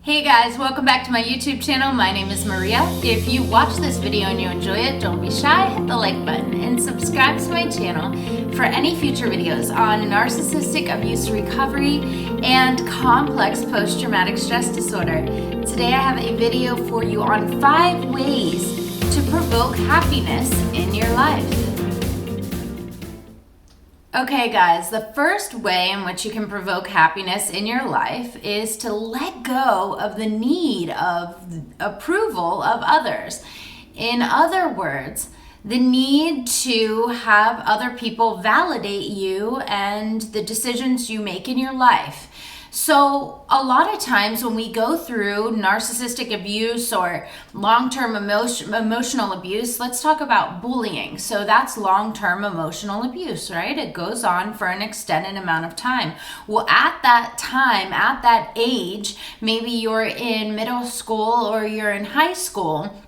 Hey guys, welcome back to my YouTube channel. My name is Maria. If you watch this video and you enjoy it, don't be shy, hit the like button and subscribe to my channel for any future videos on narcissistic abuse recovery and complex post-traumatic stress disorder. Today I have a video for you on 5 ways to provoke happiness in your life. Okay guys, the first way in which you can provoke happiness in your life is to let go of the need of approval of others. In other words, the need to have other people validate you and the decisions you make in your life. So a lot of times when we go through narcissistic abuse or long-term emotional abuse, let's talk about bullying. So that's long-term emotional abuse, right? It goes on for an extended amount of time. Well, at that time, at that age, maybe you're in middle school or you're in high school,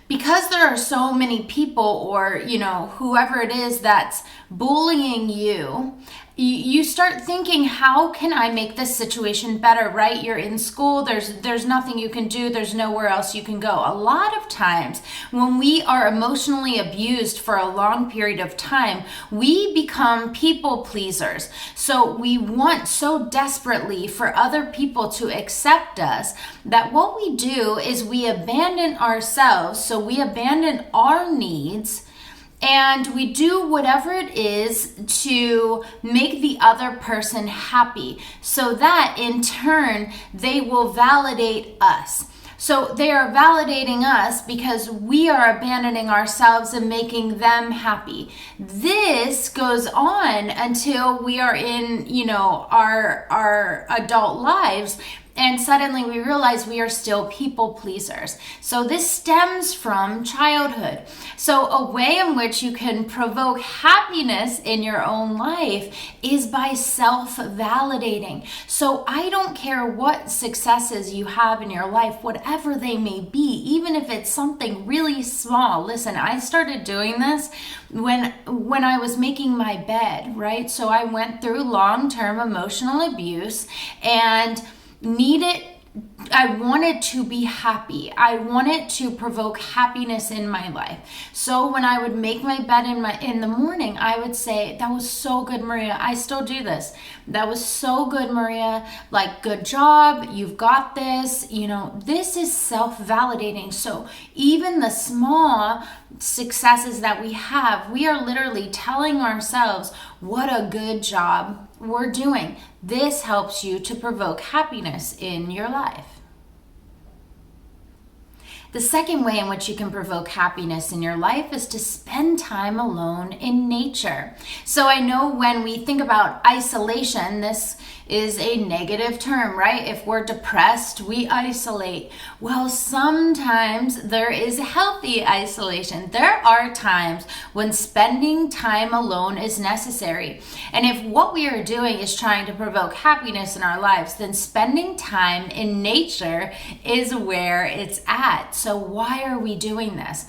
because there are so many people or, whoever it is that's bullying you, you start thinking, how can I make this situation better, right? You're in school, there's nothing you can do, there's nowhere else you can go. A lot of times when we are emotionally abused for a long period of time, we become people pleasers. So we want so desperately for other people to accept us that what we do is we abandon ourselves, so we abandon our needs, and we do whatever it is to make the other person happy so that in turn they will validate us. So they are validating us because we are abandoning ourselves and making them happy. This goes on until we are in, our adult lives. And suddenly we realize we are still people pleasers. So this stems from childhood. So a way in which you can provoke happiness in your own life is by self-validating. So I don't care what successes you have in your life, whatever they may be, even if it's something really small. Listen, I started doing this when I was making my bed, right? So I went through long-term emotional abuse and I wanted to be happy. I wanted to provoke happiness in my life. So when I would make my bed in the morning, I would say, that was so good, Maria. I still do this. That was so good, Maria. Like, good job. You've got this. This is self-validating. So even the small successes that we have, we are literally telling ourselves what a good job we're doing. This helps you to provoke happiness in your life. The second way in which you can provoke happiness in your life is to spend time alone in nature. So I know when we think about isolation, this is a negative term, right? If we're depressed, we isolate. Well, sometimes there is healthy isolation. There are times when spending time alone is necessary. And if what we are doing is trying to provoke happiness in our lives, then spending time in nature is where it's at. So why are we doing this?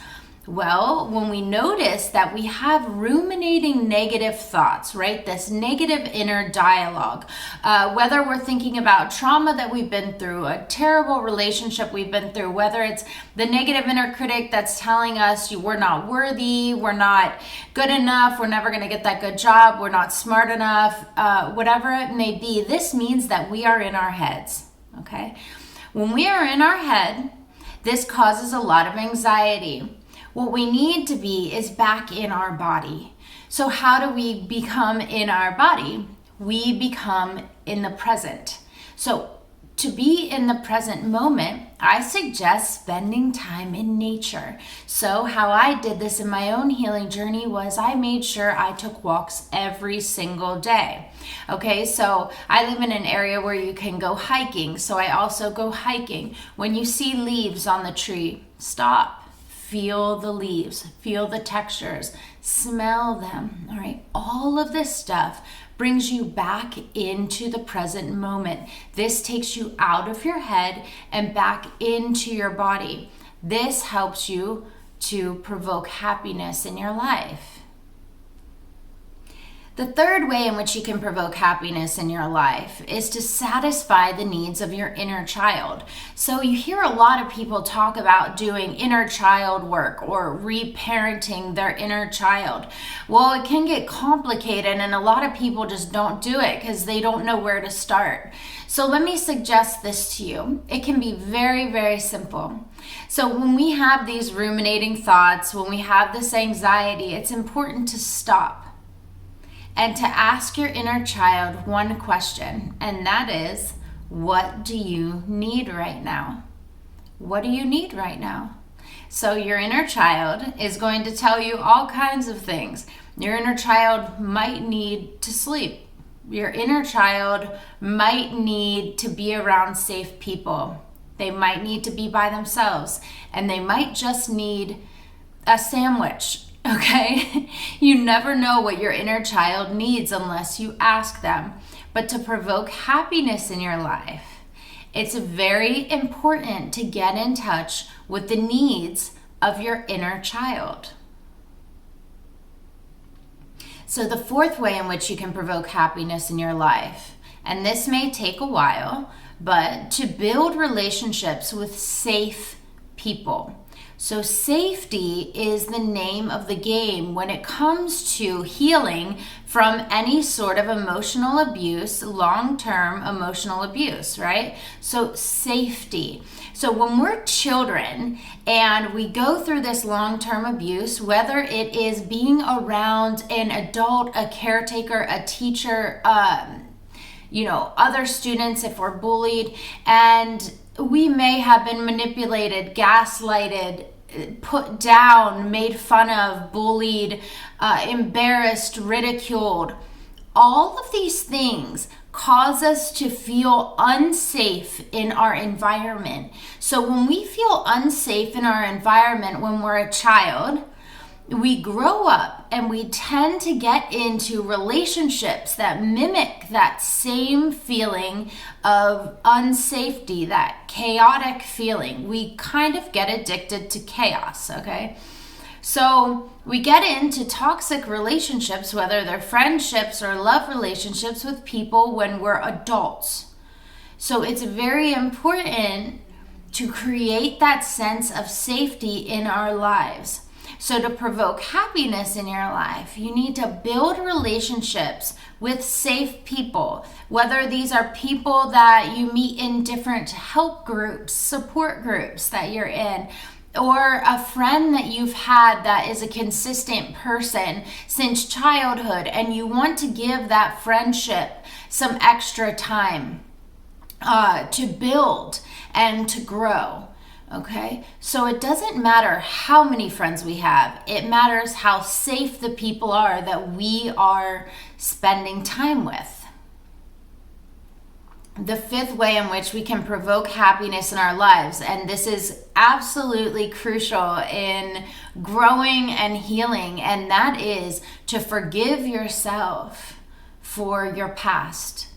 Well, when we notice that we have ruminating negative thoughts, right? This negative inner dialogue, whether we're thinking about trauma that we've been through, a terrible relationship we've been through, whether it's the negative inner critic that's telling us we're not worthy, we're not good enough, we're never going to get that good job, we're not smart enough, whatever it may be, this means that we are in our heads, okay? When we are in our head, this causes a lot of anxiety. What we need to be is back in our body. So how do we become in our body? We become in the present. So to be in the present moment, I suggest spending time in nature. So how I did this in my own healing journey was I made sure I took walks every single day. Okay, so I live in an area where you can go hiking. So I also go hiking. When you see leaves on the tree, stop. Feel the leaves, feel the textures, smell them, all right? All of this stuff brings you back into the present moment. This takes you out of your head and back into your body. This helps you to provoke happiness in your life. The third way in which you can provoke happiness in your life is to satisfy the needs of your inner child. So you hear a lot of people talk about doing inner child work or reparenting their inner child. Well, it can get complicated, and a lot of people just don't do it because they don't know where to start. So let me suggest this to you. It can be very, very simple. So when we have these ruminating thoughts, when we have this anxiety, it's important to stop and to ask your inner child one question, and that is, what do you need right now? What do you need right now? So your inner child is going to tell you all kinds of things. Your inner child might need to sleep. Your inner child might need to be around safe people. They might need to be by themselves, and they might just need a sandwich. Okay? You never know what your inner child needs unless you ask them. But to provoke happiness in your life, it's very important to get in touch with the needs of your inner child. So the fourth way in which you can provoke happiness in your life, and this may take a while, but to build relationships with safe people. So safety is the name of the game when it comes to healing from any sort of emotional abuse, long-term emotional abuse, right? So safety. So when we're children and we go through this long-term abuse, whether it is being around an adult, a caretaker, a teacher, other students, if we're bullied, and we may have been manipulated, gaslighted, put down, made fun of, bullied, embarrassed, ridiculed. All of these things cause us to feel unsafe in our environment. So when we feel unsafe in our environment when we're a child, we grow up and we tend to get into relationships that mimic that same feeling of unsafety, that chaotic feeling. We kind of get addicted to chaos, okay? So we get into toxic relationships, whether they're friendships or love relationships with people when we're adults. So it's very important to create that sense of safety in our lives. So to provoke happiness in your life, you need to build relationships with safe people, whether these are people that you meet in different help groups, support groups that you're in, or a friend that you've had that is a consistent person since childhood, and you want to give that friendship some extra time to build and to grow. Okay, so it doesn't matter how many friends we have. It matters how safe the people are that we are spending time with. The fifth way in which we can provoke happiness in our lives, and this is absolutely crucial in growing and healing, and that is to forgive yourself for your past.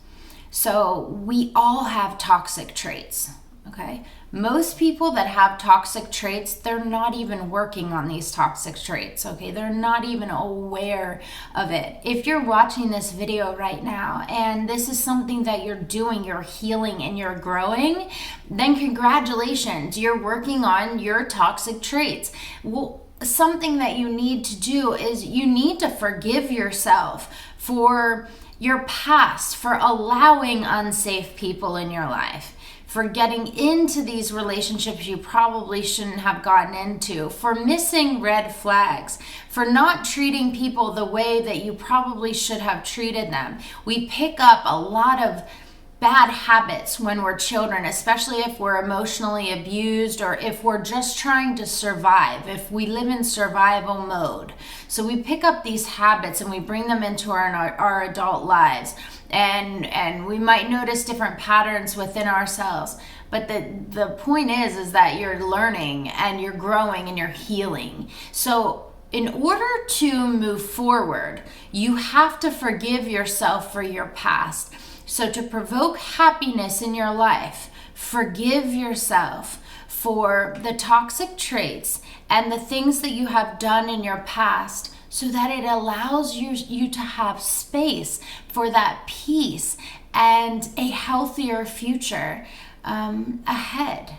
So we all have toxic traits, okay? Most people that have toxic traits, they're not even working on these toxic traits, okay? They're not even aware of it. If you're watching this video right now and this is something that you're doing, you're healing and you're growing, then congratulations, you're working on your toxic traits. Well, something that you need to do is you need to forgive yourself for your past, for allowing unsafe people in your life, for getting into these relationships you probably shouldn't have gotten into, for missing red flags, for not treating people the way that you probably should have treated them. We pick up a lot of bad habits when we're children, especially if we're emotionally abused or if we're just trying to survive, if we live in survival mode. So we pick up these habits and we bring them into our adult lives. And we might notice different patterns within ourselves. But the point is that you're learning and you're growing and you're healing. So in order to move forward, you have to forgive yourself for your past. So to provoke happiness in your life, forgive yourself for the toxic traits and the things that you have done in your past so that it allows you to have space for that peace and a healthier future ahead.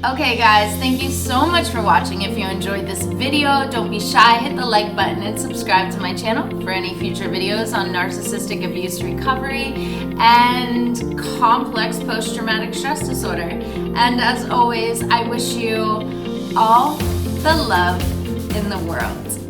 Okay guys, thank you so much for watching. If you enjoyed this video, don't be shy, hit the like button and subscribe to my channel for any future videos on narcissistic abuse recovery and complex post-traumatic stress disorder. And as always, I wish you all the love in the world.